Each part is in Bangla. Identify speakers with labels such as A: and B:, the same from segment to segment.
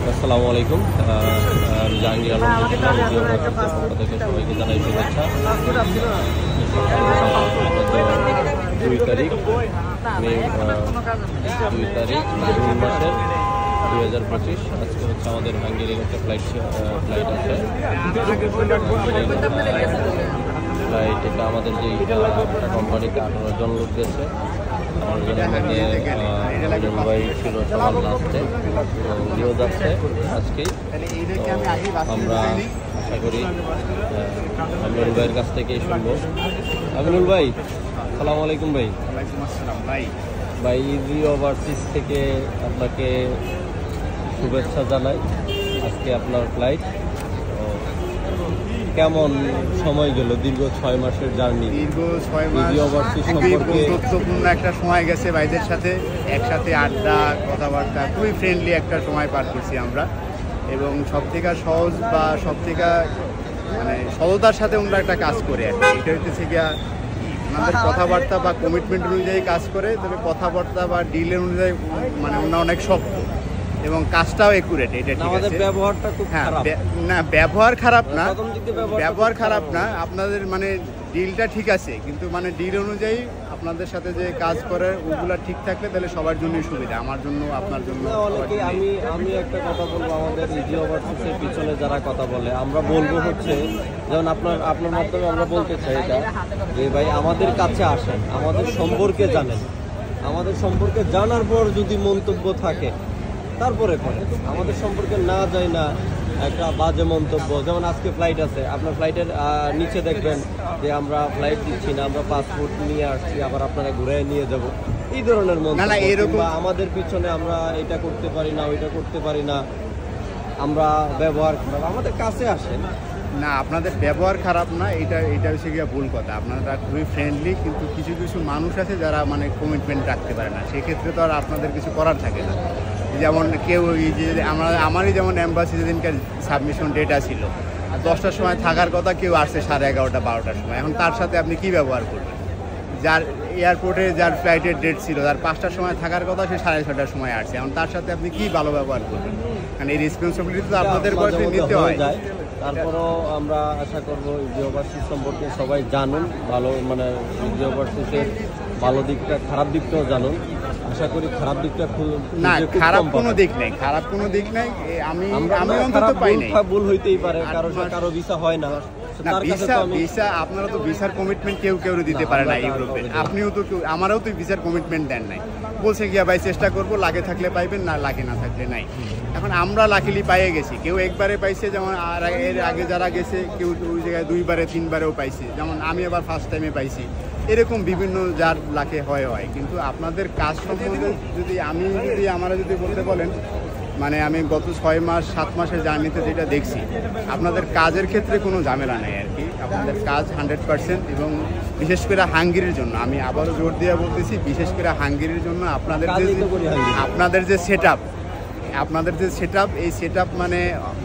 A: আসসালামু আলাইকুম। জাহাঙ্গীর আলম থেকে সবাইকে জানাই শুভেচ্ছা। 2 তারিখ মে 2 তারিখ জুন মাসের 2025। আজকে হচ্ছে আমাদের হাঙ্গেরির একটা ফ্লাইট আছে। ফ্লাইট এটা আমাদের যে কোম্পানিতে 18 জন লোক গেছে। মুম্বাই ছিল সবার লাস্টে, উনিও যাচ্ছে আজকেই। আমরা আশা করি আমিনুল ভাইয়ের কাছ থেকেই শুনবো। আমিনুল ভাই, আসসালামু আলাইকুম। ভাই ভাই ইজি ওভারসিজ থেকে আপনাকে শুভেচ্ছা জানাই। আজকে আপনার ফ্লাইট কেমন সময় গেল? দীর্ঘ 6 মাসের জার্নি,
B: দীর্ঘ 6 মাস গুরুত্বপূর্ণ একটা সময় গেছে ভাইদের সাথে একসাথে আড্ডা কথাবার্তা, খুবই ফ্রেন্ডলি একটা সময় পার করছি আমরা। এবং সবথেকে সহজ বা সবথেকে মানে সততার সাথে ওনারা একটা কাজ করে আর কি। এটা হচ্ছে গিয়া ওনাদের কথাবার্তা বা কমিটমেন্ট অনুযায়ী কাজ করে, তবে কথাবার্তা বা ডিলের অনুযায়ী মানে ওনারা অনেক শক্ত এবং কাজটাও একুরেট। এটা ঠিক আছে।
A: ব্যবহারটা খুব খারাপ
B: না, ব্যবহার খারাপ না, ব্যবহার খারাপ না। আপনাদের মানে ডিলটা ঠিক আছে, কিন্তু মানে ডিল অনুযায়ী আপনাদের সাথে যে কাজ করে ওগুলা ঠিক থাকলে তাহলে সবার জন্যই সুবিধা, আমার জন্য আপনার জন্য।
A: আমি একটা কথা বলবো, আমাদের ইজি ওভারসিজের পিছনে যারা কথা বলে আমরা বলবো হচ্ছে, যেমন আপনার মাধ্যমে আমরা বলতে চাই এটা যে ভাই আমাদের কাছে আসেন, আমাদের সম্পর্কে জানেন, আমাদের সম্পর্কে জানার পর যদি মন্তব্য থাকে তারপরে করে। আমাদের সম্পর্কে না যায় না একটা বাজে মন্তব্য। যেমন আজকে ফ্লাইট আছে, আপনার ফ্লাইটের নিচে দেখবেন যে আমরা ফ্লাইট দিচ্ছি না, আমরা পাসপোর্ট নিয়ে আসছি, আবার আপনারা ঘুরে নিয়ে যাব, এই ধরনের মন্তব্য। আমাদের পিছনে আমরা এটা করতে পারি না, ওইটা করতে পারি না, আমরা ব্যবহার খারাপ। আমাদের কাছে আসেন
B: না, আপনাদের ব্যবহার খারাপ না, এটা হচ্ছে গিয়ে ভুল কথা। আপনারা খুবই ফ্রেন্ডলি, কিন্তু কিছু কিছু মানুষ আছে যারা মানে কমিটমেন্ট রাখতে পারে না, সেক্ষেত্রে তো আর আপনাদের কিছু করার থাকে না। যেমন কেউ যে আমারই যেমন এম্বাসি যেদিনকার সাবমিশন ডেটা ছিল 10টার সময় থাকার কথা, কেউ আসছে 11:30 12টার সময়। এখন তার সাথে আপনি কি ব্যবহার করবেন? যার এয়ারপোর্টে যার ফ্লাইটের ডেট ছিল, তার 5টার সময় থাকার কথা, সে 6:30টার সময় আসছে। এখন তার সাথে আপনি কি ভালো ব্যবহার করবেন? কারণ এই রেসপন্সিবিলিটি তো আপনাদের বয়সে নিতে হয়।
A: তারপরও আমরা আশা করবো ইজি ওভারসিজ সম্পর্কে সবাই জানুন, ভালো মানে ইজি ওভারসিজের ভালো দিকটা খারাপ দিকটাও জানুন। আশা করি খারাপ দিকটা
B: না, খারাপ কোনো দিক নেই, খারাপ কোনো দিক নেই। আমি অন্তত পাই নাই।
A: ভুল হইতেই পারে, কারো ভিসা হয় না।
B: না, ভিসা আপনারা তো ভিসার কমিটমেন্ট কেউ দিতে পারে না ইউরোপে। আপনিও তো আমারও তো ভিসার কমিটমেন্ট দেন নাই, বলছে গিয়া ভাই চেষ্টা করবো, লাগে থাকলে পাইবেন, না লাগে না থাকলে নাই। এখন আমরা লাকিলি পাইয়ে গেছি, কেউ একবারে পাইছে, যেমন আর এর আগে যারা গেছে কেউ ওই জায়গায় 2বারে 3বারেও পাইছে, যেমন আমি আবার ফার্স্ট টাইমে পাইছি। এরকম বিভিন্ন যার লাখে হয়। কিন্তু আপনাদের কাজ সম্বন্ধে যদি আমরা যদি বলতে বলেন, মানে আমি গত 6-7 মাসের জার্নিতে যেটা দেখছি, আপনাদের কাজের ক্ষেত্রে কোনো ঝামেলা নেই আর কি। আপনাদের কাজ 100%, এবং বিশেষ করে হাঙ্গেরির জন্য আমি আবারও জোর দিয়ে বলতেছি, বিশেষ করে হাঙ্গেরির জন্য আপনাদের যে সেট আপ, এই সেট আপ মানে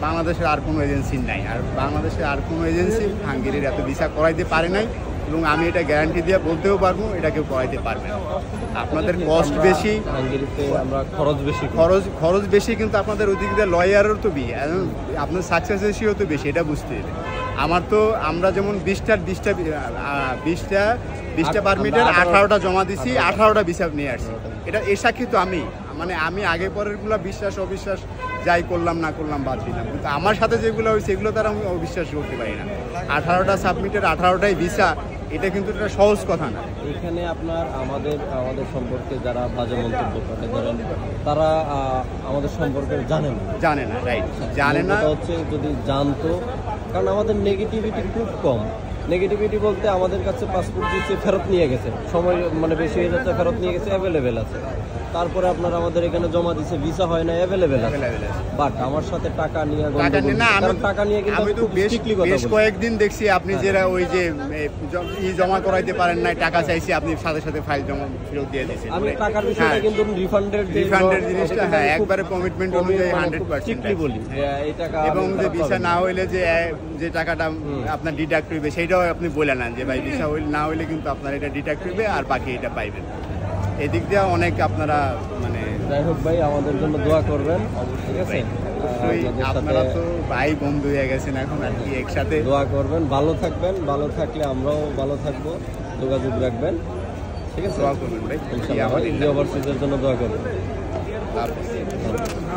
B: বাংলাদেশের আর কোনো এজেন্সির নাই। আর বাংলাদেশের আর কোনো এজেন্সি হাঙ্গেরির এত ভিসা করাইতে পারে নাই, এবং আমি এটা গ্যারান্টি দিয়ে বলতেও পারবো এটা কেউ করাইতে পারবে না। আপনাদের কস্ট বেশি,
A: আমরা
B: খরচ বেশি, কিন্তু আপনাদের ওদিক দিয়ে লয়ারও তো আপনার সাকসেস রেশিও তো বেশি, এটা বুঝতে হবে। আমরা যেমন 20টা পারমিটের 18টা জমা দিছি, 18টা ভিসা নিয়ে আসছি। এটা এর সাক্ষী তো আমি আগে পরেরগুলো বিশ্বাস অবিশ্বাস যাই করলাম না করলাম বাদ দিলাম, কিন্তু আমার সাথে যেগুলো হয়েছে এগুলো তারা আমি অবিশ্বাস করতে পারি না। 18টা সাবমিটের 18টাই ভিসা, এটা কিন্তু একটা সহজ কথা না।
A: এখানে আপনার আমাদের সম্পর্কে যারা বাজে মন্তব্য করে, ধরেন তারা আমাদের সম্পর্কে জানে না, রাইট, জানে না হচ্ছে। যদি জানতো, কারণ আমাদের নেগেটিভিটি খুব কম। নেগেটিভিটি বলতে আমাদের কাছে পাসপোর্ট দিচ্ছে, ফেরত নিয়ে গেছে, সময় মানে বেশি হয়ে যাচ্ছে, ফেরত নিয়ে গেছে, অ্যাভেলেবেল আছে। তারপরে আপনারা আমাদের এখানে জমা দিচ্ছে, ভিসা হয় না, অ্যাভেলেবেল আছে। বাট আমার সাথে টাকা নিয়ে কিন্তু
B: বেশ কয়েকদিন দেখছি আপনি যারা ওই যে জমা করাইতে পারেন নাই, টাকা চাইছি, আপনি সাথে সাথে ফাইল জমা ফেরত দিয়ে দিয়েছেন।
A: আমি টাকার বিষয়টা কিন্তু রিফান্ডের
B: জিনিসটা একবারে কমিটমেন্ট অনুযায়ী 100%
A: বলি এই টাকা,
B: এবং যে ভিসা না হইলে যে টাকাটা আপনার ডিডাক্ট হইবে সেইটাও আপনি বলে নেন যে ভাই ভিসা না হইলে কিন্তু আপনার এটা ডিডাক্ট হইবে আর বাকি এটা পাইবেন। এদিক দিয়ে অনেক আপনারা মানে
A: যাই হোক ভাই, আমাদের জন্য দোয়া করবেন, ঠিক আছে?
B: অবশ্যই, আপনারা তো ভাই বন্ধু হয়ে গেছেন এখন আর কি, একসাথে
A: দোয়া করবেন, ভালো থাকবেন, ভালো থাকলে আমরাও ভালো থাকবো, যোগাযোগ রাখবেন, ঠিক আছে?
B: দোয়া করবেন ভাই।
A: ইনশাআল্লাহ, ইজি ওভারসিজের জন্য দোয়া করবেন।
B: আল্লাহ হাফেজ।